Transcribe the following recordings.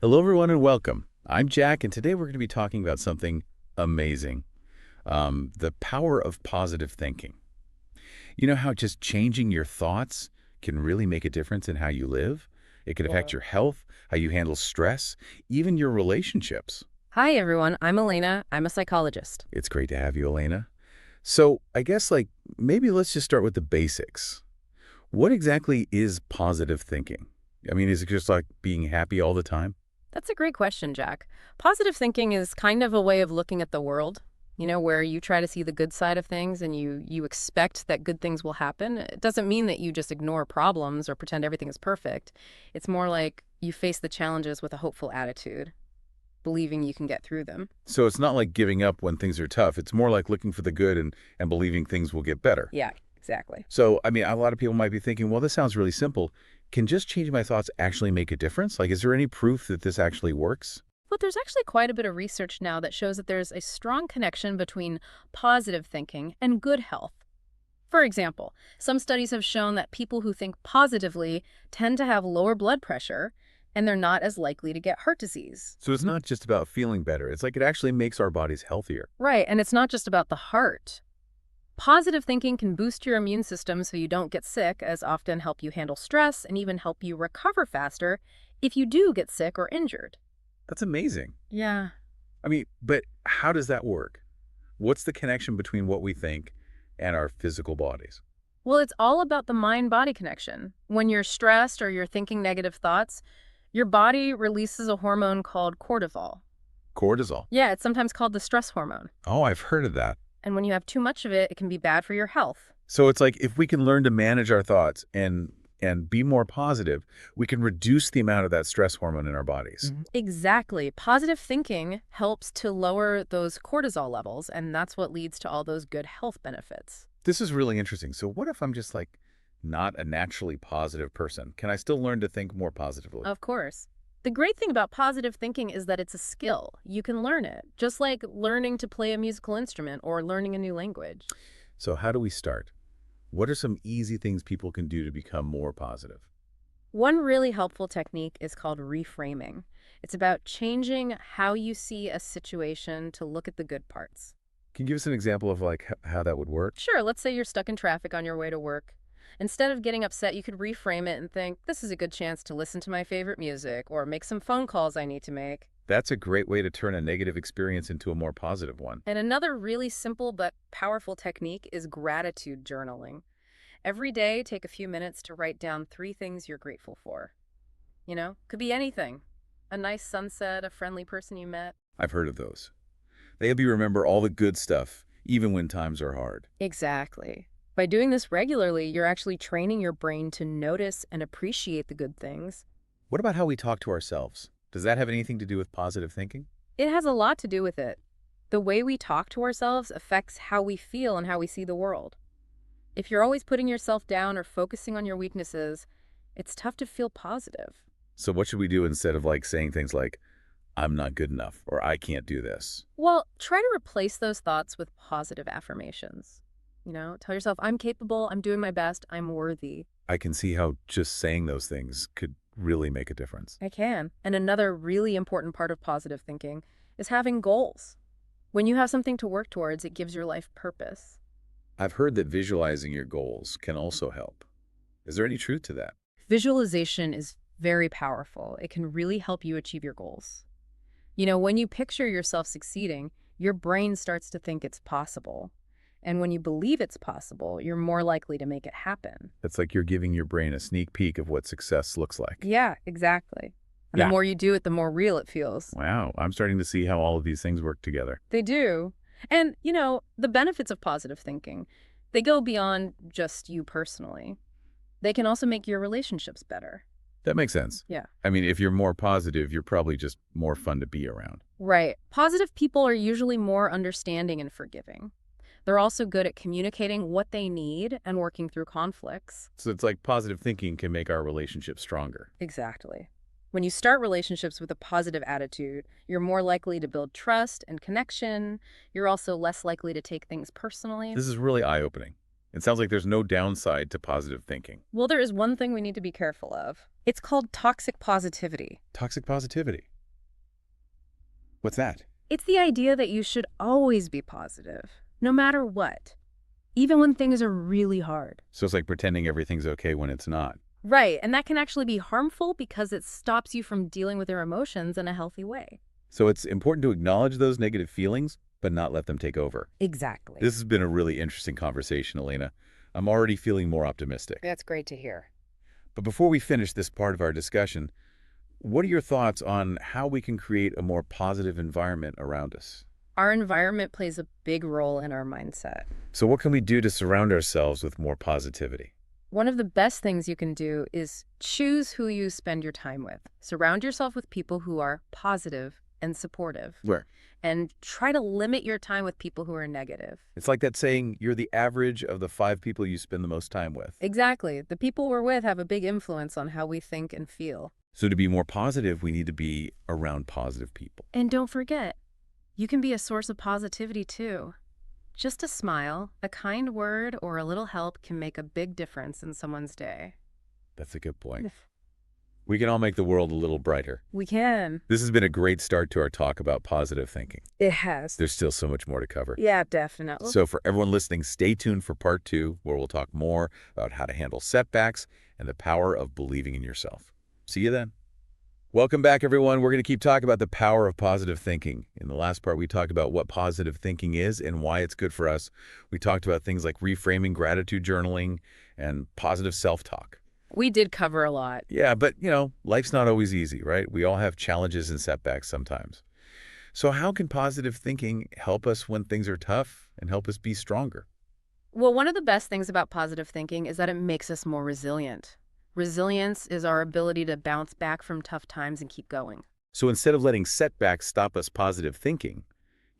Hello, everyone, and welcome. I'm Jack, and today we're going to be talking about something amazing, the power of positive thinking. You know how just changing your thoughts can really make a difference in how you live? It can affect Well, your health, how you handle stress, even your relationships. Hi, everyone. I'm Elena. I'm a psychologist. It's great to have you, Elena. So I guess, maybe let's just start with the basics. What exactly is positive thinking? I mean, is it just like being happy all the time? That's a great question, Jack. Positive thinking is kind of a way of looking at the world, where you try to see the good side of things and you expect that good things will happen. It doesn't mean that you just ignore problems or pretend everything is perfect. It's more like you face the challenges with a hopeful attitude, believing you can get through them. So it's not like giving up when things are tough. It's more like looking for the good and believing things will get better. Yeah, exactly. So, I mean, a lot of people might be thinking, well, this sounds really simple. Can just changing my thoughts actually make a difference? Like, is there any proof that this actually works? But there's actually quite a bit of research now that shows that there's a strong connection between positive thinking and good health. For example, some studies have shown that people who think positively tend to have lower blood pressure and they're not as likely to get heart disease. So it's not just about feeling better. It's like it actually makes our bodies healthier. Right, and it's not just about the heart. Positive thinking can boost your immune system so you don't get sick, as often help you handle stress and even help you recover faster if you do get sick or injured. That's amazing. Yeah. I mean, but how does that work? What's the connection between what we think and our physical bodies? Well, it's all about the mind-body connection. When you're stressed or you're thinking negative thoughts, your body releases a hormone called cortisol. Cortisol. Yeah, it's sometimes called the stress hormone. Oh, I've heard of that. And when you have too much of it, it can be bad for your health. So it's like if we can learn to manage our thoughts and be more positive, we can reduce the amount of that stress hormone in our bodies. Exactly. Positive thinking helps to lower those cortisol levels, and that's what leads to all those good health benefits. This is really interesting. So what if I'm just like not a naturally positive person? Can I still learn to think more positively? Of course. The great thing about positive thinking is that it's a skill. You can learn it, just like learning to play a musical instrument or learning a new language. So how do we start? What are some easy things people can do to become more positive? One really helpful technique is called reframing. It's about changing how you see a situation to look at the good parts. Can you give us an example of like how that would work? Sure, let's say you're stuck in traffic on your way to work. Instead of getting upset, you could reframe it and think, this is a good chance to listen to my favorite music or make some phone calls I need to make. That's a great way to turn a negative experience into a more positive one. And another really simple but powerful technique is gratitude journaling. Every day, take a few minutes to write down 3 things you're grateful for. Could be anything. A nice sunset, a friendly person you met. I've heard of those. They help you remember all the good stuff, even when times are hard. Exactly. By doing this regularly, you're actually training your brain to notice and appreciate the good things. What about how we talk to ourselves? Does that have anything to do with positive thinking? It has a lot to do with it. The way we talk to ourselves affects how we feel and how we see the world. If you're always putting yourself down or focusing on your weaknesses, it's tough to feel positive. So what should we do instead of like saying things like, I'm not good enough or I can't do this? Well, try to replace those thoughts with positive affirmations. Tell yourself, I'm capable, I'm doing my best, I'm worthy. I can see how just saying those things could really make a difference. I can. And another really important part of positive thinking is having goals. When you have something to work towards, it gives your life purpose. I've heard that visualizing your goals can also help. Is there any truth to that? Visualization is very powerful. It can really help you achieve your goals. When you picture yourself succeeding, your brain starts to think it's possible. And when you believe it's possible, you're more likely to make it happen. It's like you're giving your brain a sneak peek of what success looks like. Yeah, exactly. And the Yeah. more you do it, the more real it feels. Wow, I'm starting to see how all of these things work together. They do. And, the benefits of positive thinking, they go beyond just you personally. They can also make your relationships better. That makes sense. Yeah. I mean, if you're more positive, you're probably just more fun to be around. Right. Positive people are usually more understanding and forgiving. They're also good at communicating what they need and working through conflicts. So it's like positive thinking can make our relationship stronger. Exactly. When you start relationships with a positive attitude, you're more likely to build trust and connection. You're also less likely to take things personally. This is really eye-opening. It sounds like there's no downside to positive thinking. Well, there is one thing we need to be careful of. It's called toxic positivity. Toxic positivity. What's that? It's the idea that you should always be positive, no matter what, even when things are really hard. So it's like pretending everything's okay when it's not. Right, and that can actually be harmful because it stops you from dealing with your emotions in a healthy way. So it's important to acknowledge those negative feelings, but not let them take over. Exactly. This has been a really interesting conversation, Elena. I'm already feeling more optimistic. That's great to hear. But before we finish this part of our discussion, what are your thoughts on how we can create a more positive environment around us? Our environment plays a big role in our mindset. So what can we do to surround ourselves with more positivity? One of the best things you can do is choose who you spend your time with. Surround yourself with people who are positive and supportive. Where? And try to limit your time with people who are negative. It's like that saying, you're the average of the 5 people you spend the most time with. Exactly. The people we're with have a big influence on how we think and feel. So to be more positive, we need to be around positive people. And don't forget, you can be a source of positivity too. Just a smile, a kind word, or a little help can make a big difference in someone's day. That's a good point. We can all make the world a little brighter. We can. This has been a great start to our talk about positive thinking. It has. There's still so much more to cover. Yeah, definitely. So for everyone listening, stay tuned for part 2, where we'll talk more about how to handle setbacks and the power of believing in yourself. See you then. Welcome back, everyone. We're going to keep talking about the power of positive thinking. In the last part, we talked about what positive thinking is and why it's good for us. We talked about things like reframing, gratitude journaling, and positive self-talk. We did cover a lot. Yeah, but, life's not always easy, right? We all have challenges and setbacks sometimes. So how can positive thinking help us when things are tough and help us be stronger? Well, one of the best things about positive thinking is that it makes us more resilient. Resilience is our ability to bounce back from tough times and keep going. So instead of letting setbacks stop us, positive thinking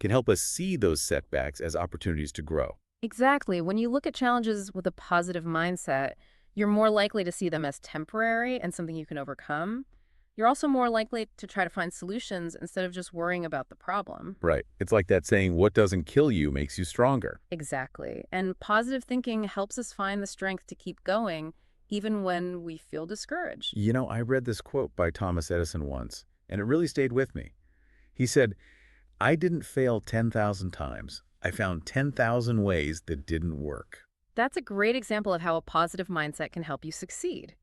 can help us see those setbacks as opportunities to grow. Exactly. When you look at challenges with a positive mindset, you're more likely to see them as temporary and something you can overcome. You're also more likely to try to find solutions instead of just worrying about the problem. Right. It's like that saying, what doesn't kill you makes you stronger. Exactly. And positive thinking helps us find the strength to keep going even when we feel discouraged. I read this quote by Thomas Edison once, and it really stayed with me. He said, I didn't fail 10,000 times. I found 10,000 ways that didn't work. That's a great example of how a positive mindset can help you succeed.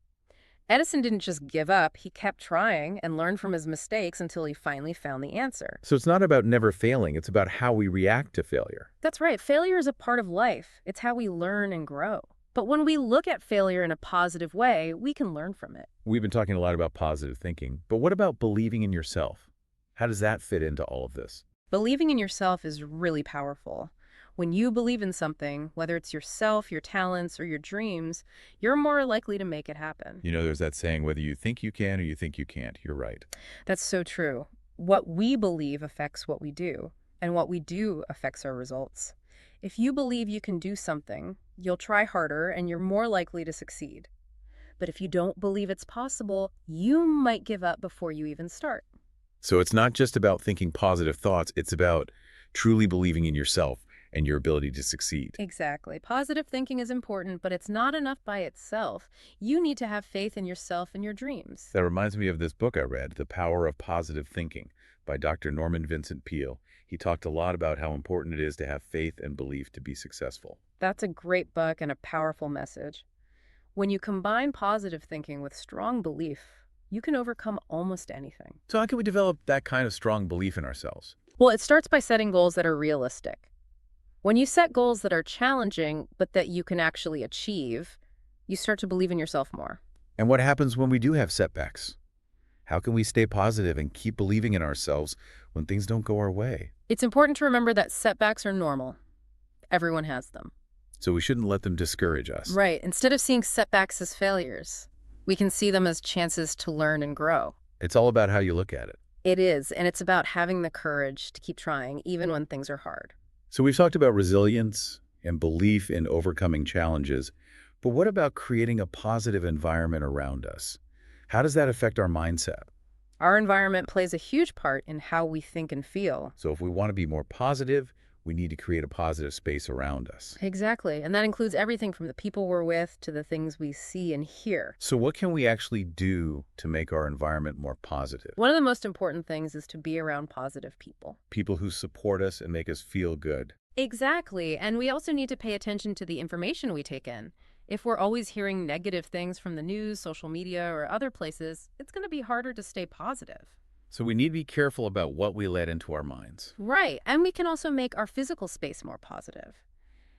Edison didn't just give up, he kept trying and learned from his mistakes until he finally found the answer. So it's not about never failing, it's about how we react to failure. That's right, failure is a part of life. It's how we learn and grow. But when we look at failure in a positive way, we can learn from it. We've been talking a lot about positive thinking, but what about believing in yourself? How does that fit into all of this? Believing in yourself is really powerful. When you believe in something, whether it's yourself, your talents, or your dreams, you're more likely to make it happen. There's that saying, whether you think you can or you think you can't. You're right. That's so true. What we believe affects what we do, and what we do affects our results. If you believe you can do something, you'll try harder and you're more likely to succeed. But if you don't believe it's possible, you might give up before you even start. So it's not just about thinking positive thoughts, it's about truly believing in yourself and your ability to succeed. Exactly. Positive thinking is important, but it's not enough by itself. You need to have faith in yourself and your dreams. That reminds me of this book I read, The Power of Positive Thinking, by Dr. Norman Vincent Peale. He talked a lot about how important it is to have faith and belief to be successful. That's a great book and a powerful message. When you combine positive thinking with strong belief, you can overcome almost anything. So how can we develop that kind of strong belief in ourselves? Well, it starts by setting goals that are realistic. When you set goals that are challenging, but that you can actually achieve, you start to believe in yourself more. And what happens when we do have setbacks? How can we stay positive and keep believing in ourselves when things don't go our way? It's important to remember that setbacks are normal. Everyone has them. So we shouldn't let them discourage us. Right. Instead of seeing setbacks as failures, we can see them as chances to learn and grow. It's all about how you look at it. It is, and it's about having the courage to keep trying, even when things are hard. So we've talked about resilience and belief in overcoming challenges, but what about creating a positive environment around us? How does that affect our mindset? Our environment plays a huge part in how we think and feel. So if we want to be more positive, we need to create a positive space around us. Exactly. And that includes everything from the people we're with to the things we see and hear. So what can we actually do to make our environment more positive? One of the most important things is to be around positive people. People who support us and make us feel good. Exactly. And we also need to pay attention to the information we take in. If we're always hearing negative things from the news, social media, or other places, it's going to be harder to stay positive. So we need to be careful about what we let into our minds. Right. And we can also make our physical space more positive.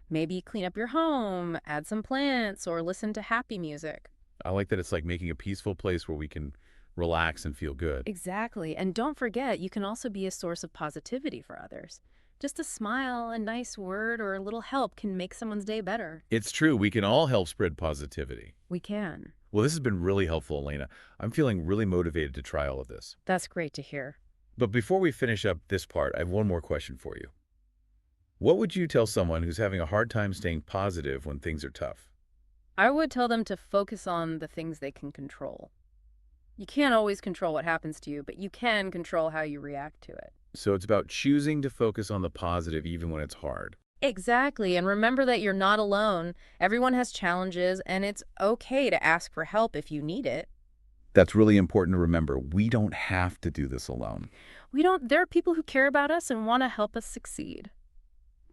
Maybe clean up your home, add some plants, or listen to happy music. I like that it's like making a peaceful place where we can relax and feel good. Exactly. And don't forget, you can also be a source of positivity for others. Just a smile, a nice word, or a little help can make someone's day better. It's true. We can all help spread positivity. We can. Well, this has been really helpful, Elena. I'm feeling really motivated to try all of this. That's great to hear. But before we finish up this part, I have one more question for you. What would you tell someone who's having a hard time staying positive when things are tough? I would tell them to focus on the things they can control. You can't always control what happens to you, but you can control how you react to it. So it's about choosing to focus on the positive even when it's hard. Exactly. And remember that you're not alone. Everyone has challenges, and it's okay to ask for help if you need it. That's really important to remember. We don't have to do this alone. There are people who care about us and want to help us succeed.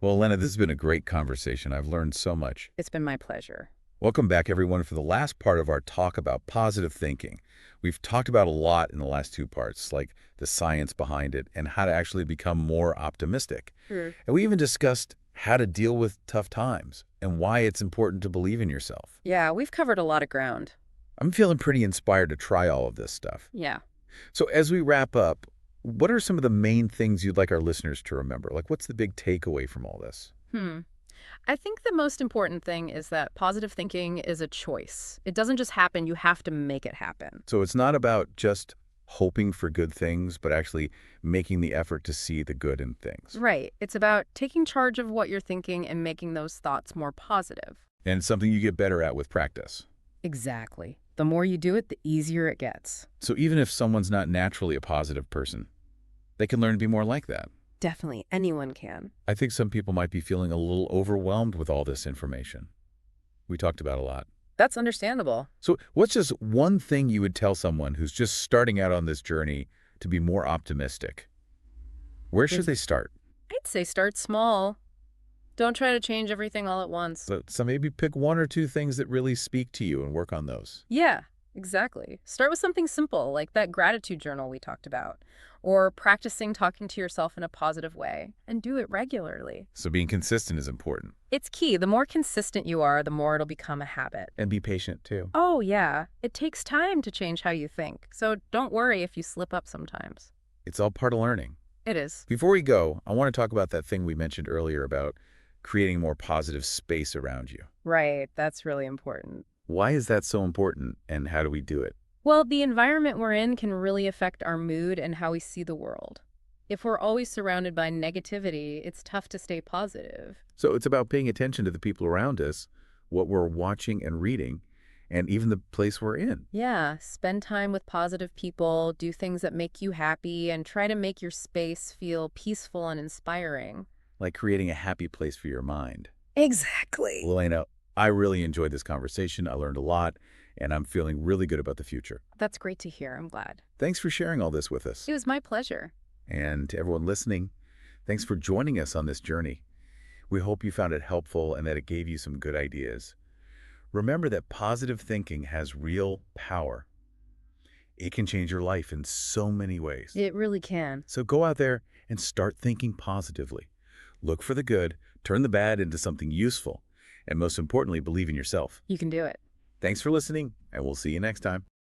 Well, Elena, this has been a great conversation. I've learned so much. It's been my pleasure. Welcome back, everyone, for the last part of our talk about positive thinking. We've talked about a lot in the last two parts, like the science behind it and how to actually become more optimistic. Sure. And we even discussed how to deal with tough times and why it's important to believe in yourself. Yeah, we've covered a lot of ground. I'm feeling pretty inspired to try all of this stuff. Yeah. So as we wrap up, what are some of the main things you'd like our listeners to remember? Like, what's the big takeaway from all this? I think the most important thing is that positive thinking is a choice. It doesn't just happen. You have to make it happen. So it's not about just hoping for good things, but actually making the effort to see the good in things. Right. It's about taking charge of what you're thinking and making those thoughts more positive. And it's something you get better at with practice. Exactly. The more you do it, the easier it gets. So even if someone's not naturally a positive person, they can learn to be more like that. Definitely. Anyone can. I think some people might be feeling a little overwhelmed with all this information. We talked about a lot. That's understandable. So what's just one thing you would tell someone who's just starting out on this journey to be more optimistic? Where should they start? I'd say start small. Don't try to change everything all at once. So maybe pick one or two things that really speak to you and work on those. Yeah, exactly. Start with something simple, like that gratitude journal we talked about, or practicing talking to yourself in a positive way, and do it regularly. So being consistent is important. It's key. The more consistent you are, the more it'll become a habit. And be patient, too. Oh, yeah. It takes time to change how you think, so don't worry if you slip up sometimes. It's all part of learning. It is. Before we go, I want to talk about that thing we mentioned earlier about creating more positive space around you. Right. That's really important. Why is that so important, and how do we do it? Well, the environment we're in can really affect our mood and how we see the world. If we're always surrounded by negativity, it's tough to stay positive. So it's about paying attention to the people around us, what we're watching and reading, and even the place we're in. Yeah, spend time with positive people, do things that make you happy, and try to make your space feel peaceful and inspiring. Like creating a happy place for your mind. Exactly. Well, Elena, I really enjoyed this conversation. I learned a lot, and I'm feeling really good about the future. That's great to hear. I'm glad. Thanks for sharing all this with us. It was my pleasure. And to everyone listening, thanks for joining us on this journey. We hope you found it helpful and that it gave you some good ideas. Remember that positive thinking has real power. It can change your life in so many ways. It really can. So go out there and start thinking positively. Look for the good, turn the bad into something useful, and most importantly, believe in yourself. You can do it. Thanks for listening, and we'll see you next time.